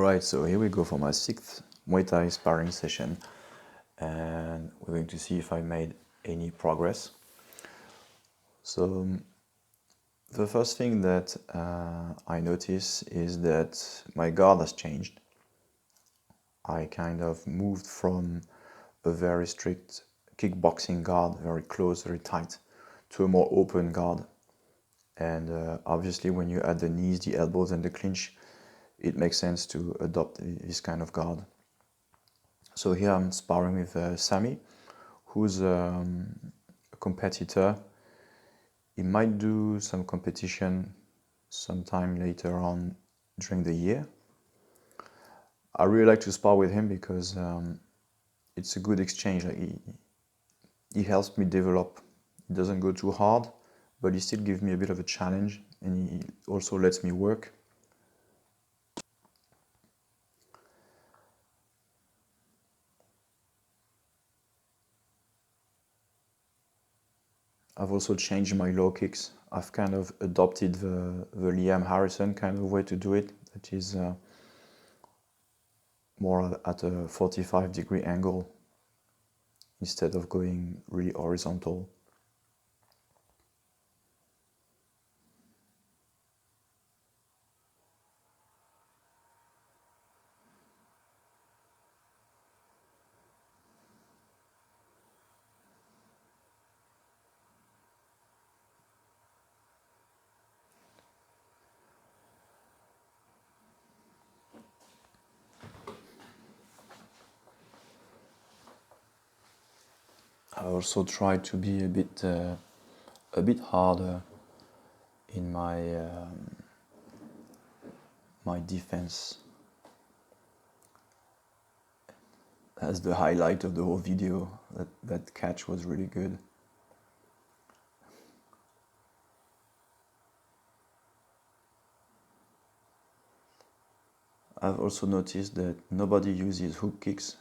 Alright, so here we go for my 6th Muay Thai sparring session, and we're going to see if I made any progress. So the first thing that I notice is that my guard has changed. I kind of moved from a very strict kickboxing guard, very close, very tight, to a more open guard. And obviously when you add the knees, the elbows and the clinch, it makes sense to adopt this kind of guard. So here I'm sparring with Sami, who's a competitor. He might do some competition sometime later on during the year. I really like to spar with him because it's a good exchange. Like he helps me develop. He doesn't go too hard, but he still gives me a bit of a challenge, and he also lets me work. I've also changed my low kicks. I've kind of adopted the Liam Harrison kind of way to do it. That is more at a 45-degree angle instead of going really horizontal. I also try to be a bit harder in my defense. That's the highlight of the whole video. That catch was really good. I've also noticed that nobody uses hook kicks,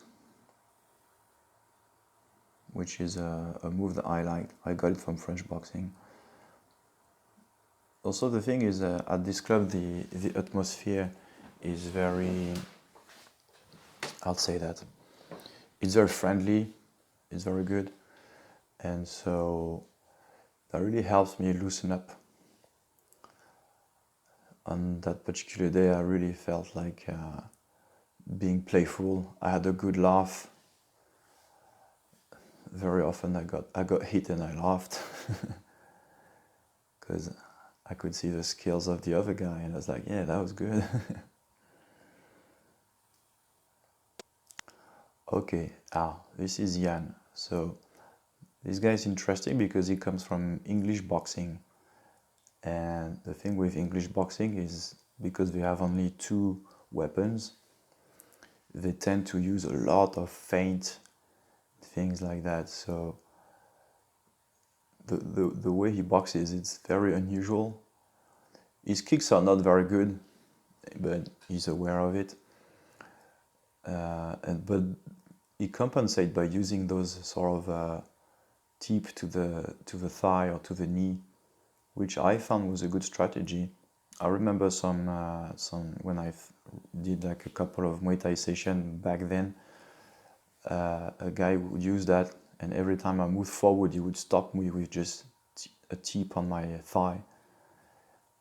which is a move that I like. I got it from French boxing. Also, the thing is, at this club, the atmosphere is very, I'll say that, it's very friendly, it's very good, and so that really helps me loosen up. On that particular day, I really felt like being playful. I had a good laugh. Very often I got hit and I laughed because I could see the skills of the other guy, and I was like, yeah, that was good. Okay, this is Jan. So this guy is interesting because he comes from English boxing, and the thing with English boxing is because they have only 2 weapons, they tend to use a lot of feint, things like that. So the way he boxes, it's very unusual. His kicks are not very good, but he's aware of it. But he compensates by using those sort of tip to the thigh or to the knee, which I found was a good strategy. I remember some when I did like a couple of Muay Thai sessions back then. A guy would use that, and every time I moved forward, he would stop me with just a tip on my thigh.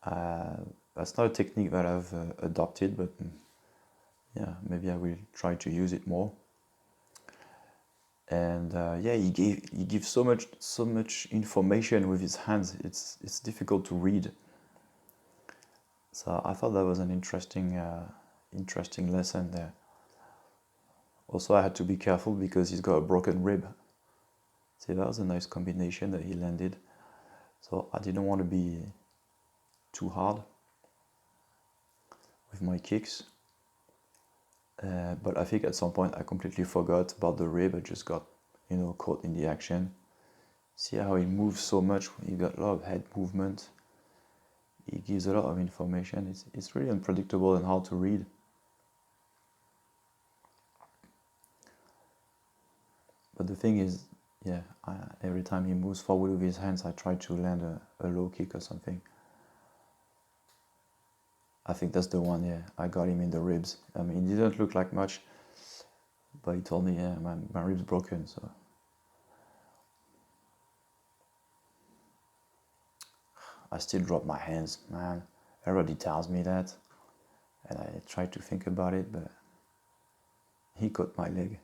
That's not a technique that I've adopted, but yeah, maybe I will try to use it more. And yeah, he gives so much information with his hands. It's difficult to read. So I thought that was an interesting lesson there. Also, I had to be careful because he's got a broken rib. See, that was a nice combination that he landed. So I didn't want to be too hard with my kicks. But I think at some point I completely forgot about the rib. I just got, caught in the action. See how he moves so much? He got a lot of head movement. He gives a lot of information. It's really unpredictable and hard to read. But the thing is, yeah, every time he moves forward with his hands, I try to land a low kick or something. I think that's the one, yeah. I got him in the ribs. I mean, it didn't look like much, but he told me, yeah, my ribs broken, so. I still drop my hands, man. Everybody tells me that, and I try to think about it, but he caught my leg.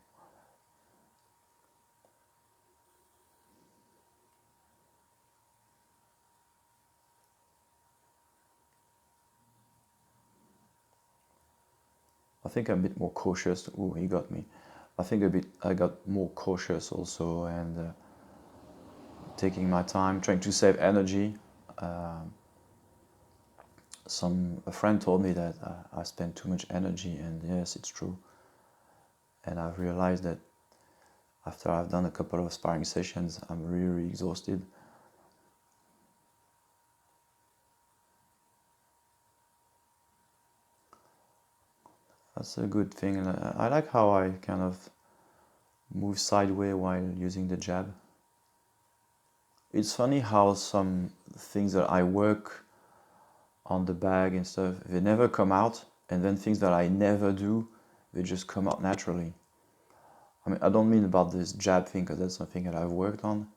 I think I'm a bit more cautious. Ooh, he got me. I got more cautious also, and taking my time, trying to save energy. A friend told me that I spend too much energy, and yes, it's true. And I've realized that after I've done a couple of sparring sessions, I'm really exhausted. That's a good thing. I like how I kind of move sideways while using the jab. It's funny how some things that I work on the bag and stuff, they never come out, and then things that I never do, they just come out naturally. I mean, I don't mean about this jab thing, because that's something that I've worked on,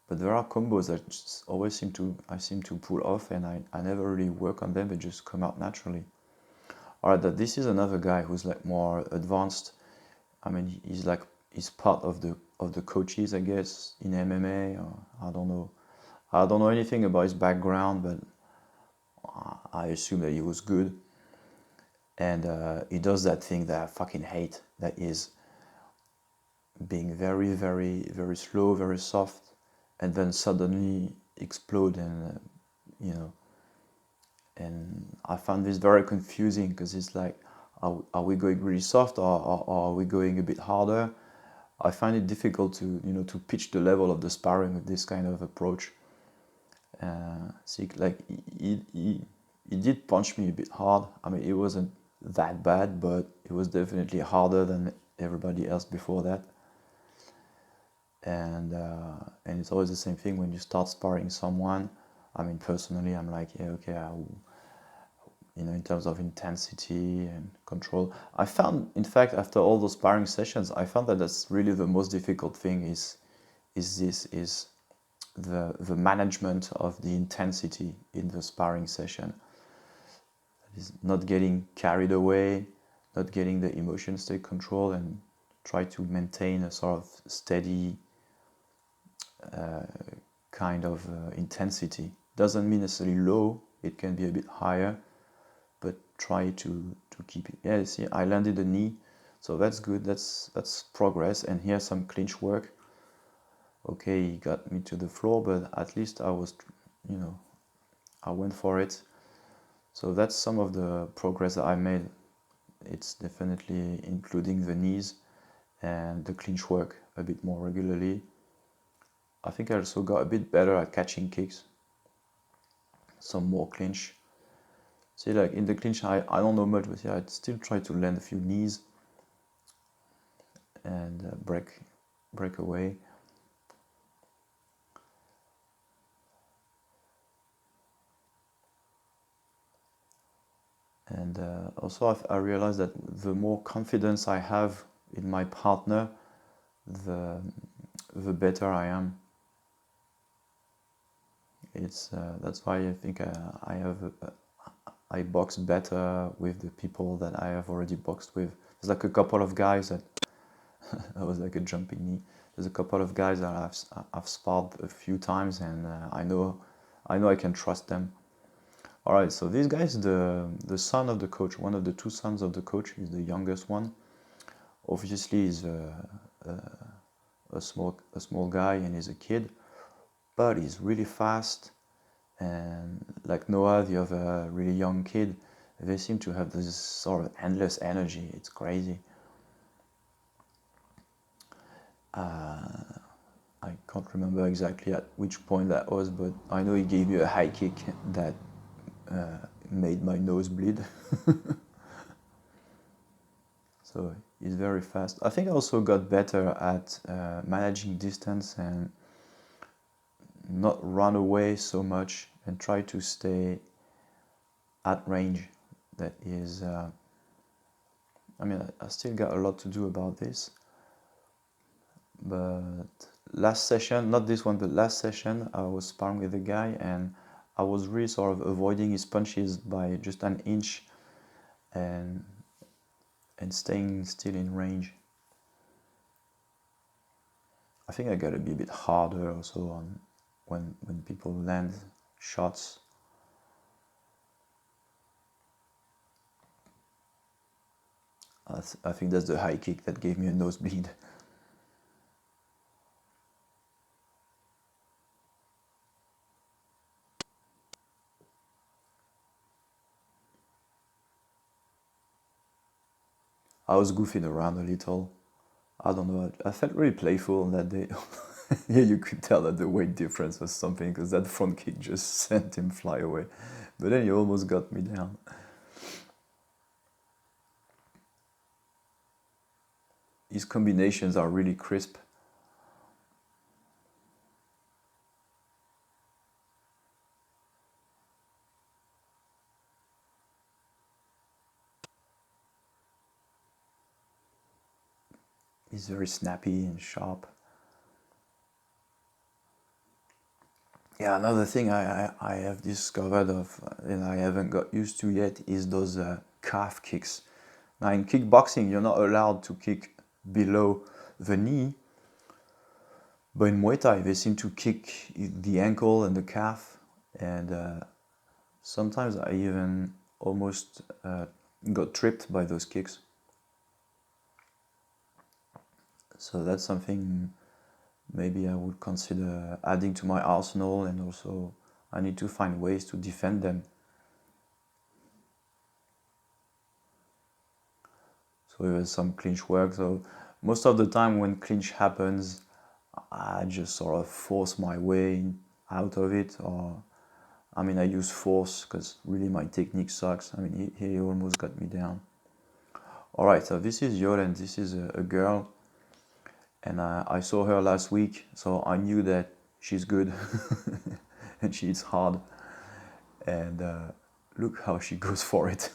but there are combos that just always seem to pull off, and I never really work on them, they just come out naturally. Alright, that this is another guy who's like more advanced. I mean, he's part of the coaches, I guess, in MMA, or I don't know. I don't know anything about his background, but I assume that he was good. And he does that thing that I fucking hate, that is being very, very, very slow, very soft, and then suddenly explode, and you know. And I found this very confusing, because it's like, are we going really soft, or are we going a bit harder? I find it difficult to pitch the level of the sparring with this kind of approach. See, like he did punch me a bit hard. I mean, it wasn't that bad, but it was definitely harder than everybody else before that. And it's always the same thing when you start sparring someone. I mean, personally, I'm like, yeah, okay, in terms of intensity and control. I found, in fact, after all those sparring sessions, I found that that's really the most difficult thing is the management of the intensity in the sparring session. That is, not getting carried away, not getting the emotions take control, and try to maintain a sort of steady kind of intensity. Doesn't mean necessarily low, it can be a bit higher, but try to keep it. Yeah, see, I landed a knee, so that's good, that's progress. And here's some clinch work. Okay, he got me to the floor, but at least I went for it. So that's some of the progress that I made. It's definitely including the knees and the clinch work a bit more regularly. I think I also got a bit better at catching kicks. Some more clinch. See, like in the clinch, I don't know much, but yeah, I'd still try to land a few knees and break away. And also I realized that the more confidence I have in my partner, the better I am. That's why I think I box better with the people that I have already boxed with. There's like a couple of guys that that was like a jumping knee. There's a couple of guys that I've sparred a few times, and I know I can trust them. All right, so this guy is the son of the coach. One of the two sons of the coach. He's the youngest one. Obviously, he's a small guy, and he's a kid, but he's really fast. And like Noah, the other really young kid, they seem to have this sort of endless energy. It's crazy. I can't remember exactly at which point that was, but I know he gave me a high kick that made my nose bleed. So he's very fast. I think I also got better at managing distance and not run away so much, and try to stay at range. that is, I mean, I still got a lot to do about this, but last session, not this one, but last session, I was sparring with a guy and I was really sort of avoiding his punches by just an inch and staying still in range. I think I gotta be a bit harder also on when people land shots. I think that's the high kick that gave me a nosebleed. I was goofing around a little. I don't know, I felt really playful on that day. Yeah, you could tell that the weight difference was something, because that front kick just sent him fly away. But then he almost got me down. His combinations are really crisp. He's very snappy and sharp. Yeah, another thing I have discovered of and I haven't got used to yet is those calf kicks. Now in kickboxing, you're not allowed to kick below the knee, but in Muay Thai they seem to kick the ankle and the calf, and sometimes I even almost got tripped by those kicks. So that's something maybe I would consider adding to my arsenal, and also I need to find ways to defend them. So there's some clinch work. So most of the time when clinch happens, I just sort of force my way out of it, or I mean I use force because really my technique sucks. I mean he almost got me down. Alright, so this is Yolen, this is a girl, and I saw her last week, so I knew that she's good and she hits hard, and look how she goes for it.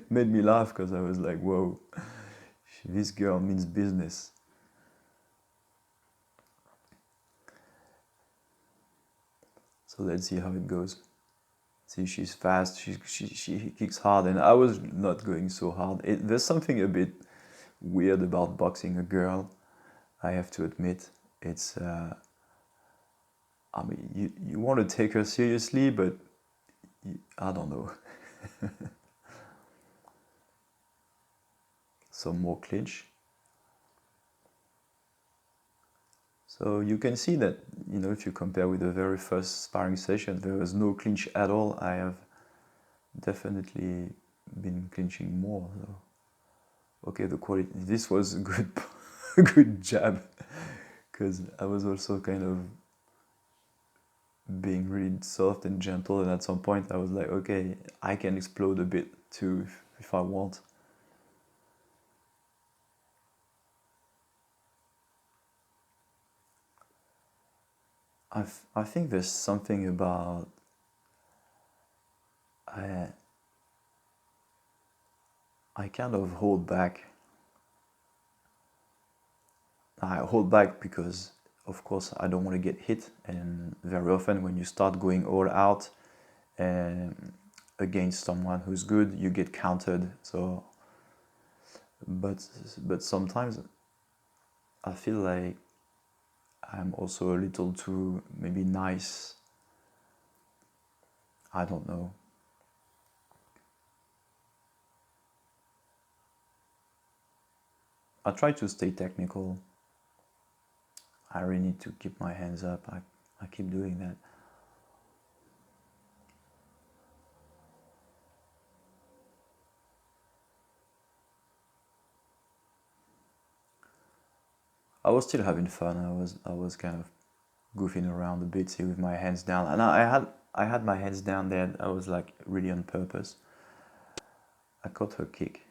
Made me laugh because I was like, whoa, this girl means business. So let's see how it goes. See, she's fast, she kicks hard, and I was not going so hard. There's something a bit weird about boxing a girl, I have to admit. It's, I mean, you want to take her seriously, but I don't know. Some more clinch. So you can see that, you know, if you compare with the very first sparring session, there was no clinch at all. I have definitely been clinching more. So. Okay, the quality, this was a good, a good jab, because I was also kind of being really soft and gentle, and at some point I was like, okay, I can explode a bit too if I want. I think there's something about I kind of hold back. I hold back because, of course, I don't want to get hit, and very often when you start going all out against someone who's good, you get countered. So, but sometimes I feel like I'm also a little too maybe nice. I don't know. I try to stay technical. I really need to keep my hands up. I keep doing that. I was still having fun. I was kind of goofing around a bit here with my hands down, and I had my hands down there. I was like really on purpose. I caught her kick.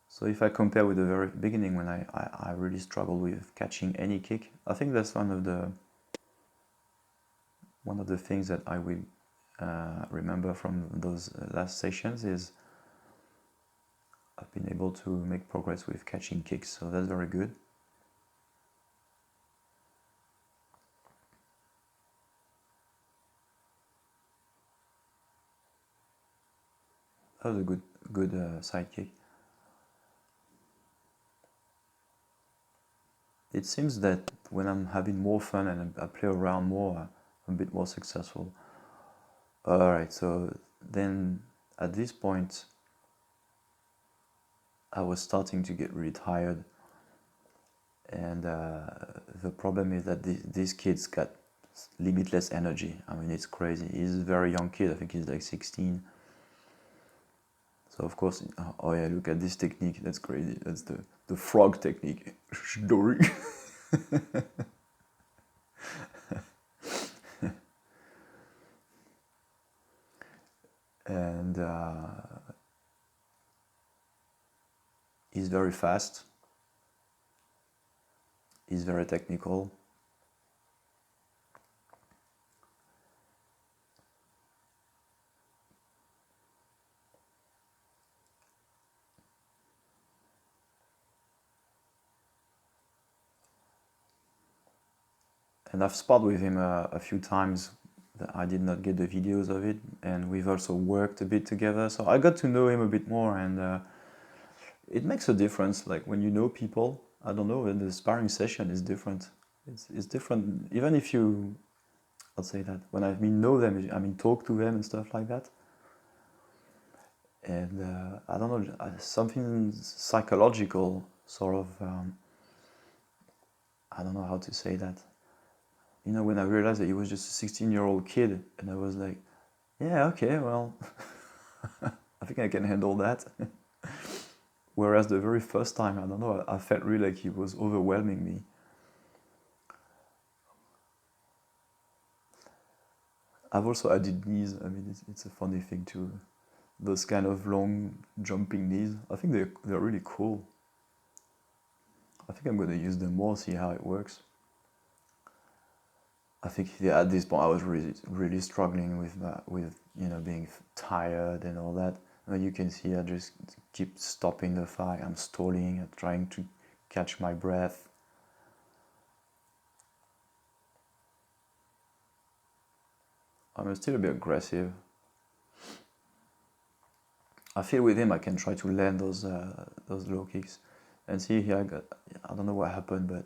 So if I compare with the very beginning when I really struggled with catching any kick, I think that's one of the things that I will remember from those last sessions is I've been able to make progress with catching kicks, so that's very good. That was a good side kick. It seems that when I'm having more fun and I play around more, I'm a bit more successful. Alright, so then at this point I was starting to get really tired, and the problem is that these kids got limitless energy. I mean, it's crazy. He's a very young kid, I think he's like 16. So of course, oh yeah, look at this technique, that's crazy. That's the frog technique. And he's very fast, he's very technical. And I've sparred with him a few times. I did not get the videos of it, and we've also worked a bit together, so I got to know him a bit more, and it makes a difference. Like when you know people, I don't know, the sparring session is different. It's different, even if you, I'll say that, when I mean know them, I mean talk to them and stuff like that. And I don't know, something psychological, sort of, I don't know how to say that. You know, when I realized that he was just a 16-year-old kid, and I was like, yeah, okay, well, I think I can handle that. Whereas the very first time, I don't know, I felt really like he was overwhelming me. I've also added knees. I mean, it's a funny thing too. Those kind of long jumping knees, I think they're really cool. I think I'm going to use them more, see how it works. I think yeah, at this point I was really struggling with you know, being tired and all that. And you can see I just keep stopping the fight. I'm stalling, I'm trying to catch my breath. I'm still a bit aggressive. I feel with him I can try to land those low kicks. And see here I don't know what happened, but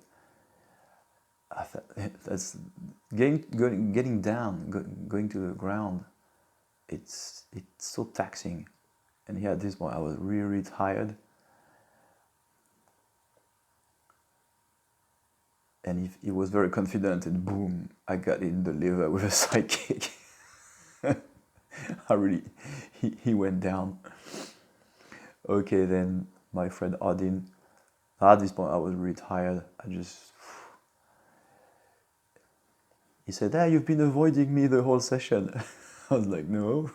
that's getting down, going to the ground. It's so taxing. And here at this point I was really tired. And he was very confident, and boom, I got in the liver with a side kick. He went down. Okay, then my friend Adin, at this point I was really tired. He said, "Ah, you've been avoiding me the whole session." I was like, no.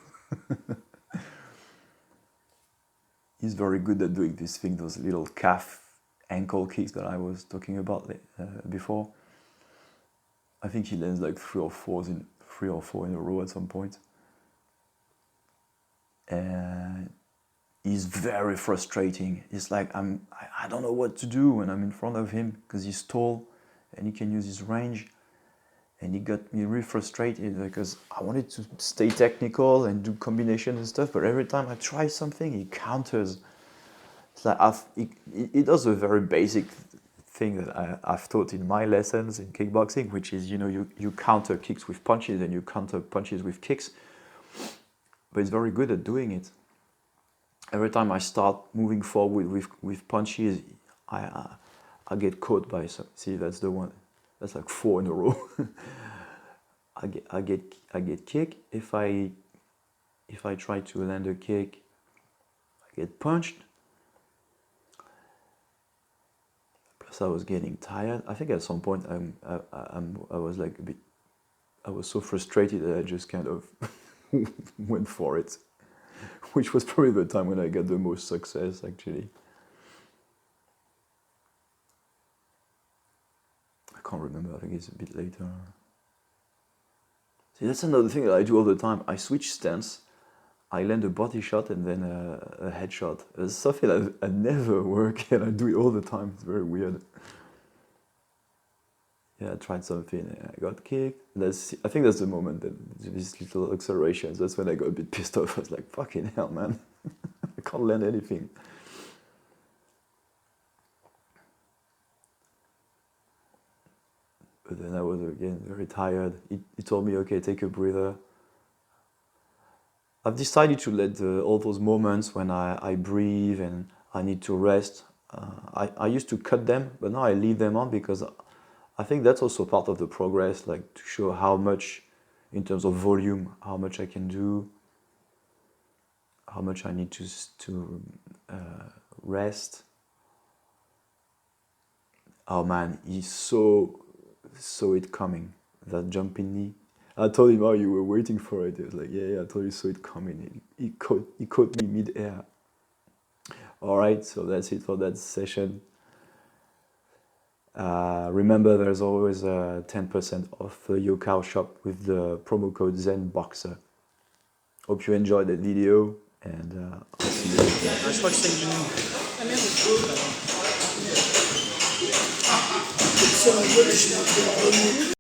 He's very good at doing this thing, those little calf ankle kicks that I was talking about before. I think he lands like three or four in a row at some point. And he's very frustrating. It's like I don't know what to do when I'm in front of him, because he's tall and he can use his range. And he got me really frustrated because I wanted to stay technical and do combinations and stuff, but every time I try something, he counters. It's like he does a very basic thing that I've taught in my lessons in kickboxing, which is, you know, you counter kicks with punches and you counter punches with kicks. But he's very good at doing it. Every time I start moving forward with punches, I get caught by some. See, that's the one. That's like 4 in a row. I get kick. If I try to land a kick, I get punched. Plus I was getting tired. I think at some point I was like a bit. I was so frustrated that I just kind of went for it, which was probably the time when I got the most success, actually. I can't remember, I think it's a bit later. That's another thing that I do all the time. I switch stance. I land a body shot and then a headshot. It's something that I never work and I do it all the time. It's very weird. Yeah, I tried something. I got kicked. I think that's the moment that these little accelerations. That's when I got a bit pissed off. I was like, "Fucking hell, man! I can't land anything." But then I was again very tired. He told me, "Okay, take a breather." I've decided to let all those moments when I breathe and I need to rest. I used to cut them, but now I leave them on because I think that's also part of the progress, like to show how much, in terms of volume, how much I can do, how much I need to rest. Oh man, he saw it coming, that jumping knee. I told him, "Oh, you were waiting for it." He was like, "Yeah, I told you, saw it coming." He caught me mid-air. All right, so that's it for that session. Remember, there's always a 10% off the Yokow shop with the promo code ZenBoxer. Hope you enjoyed that video, and I'll see you later. Je crois que c'est une... Ah merde, c'est un jeu que je suis en train de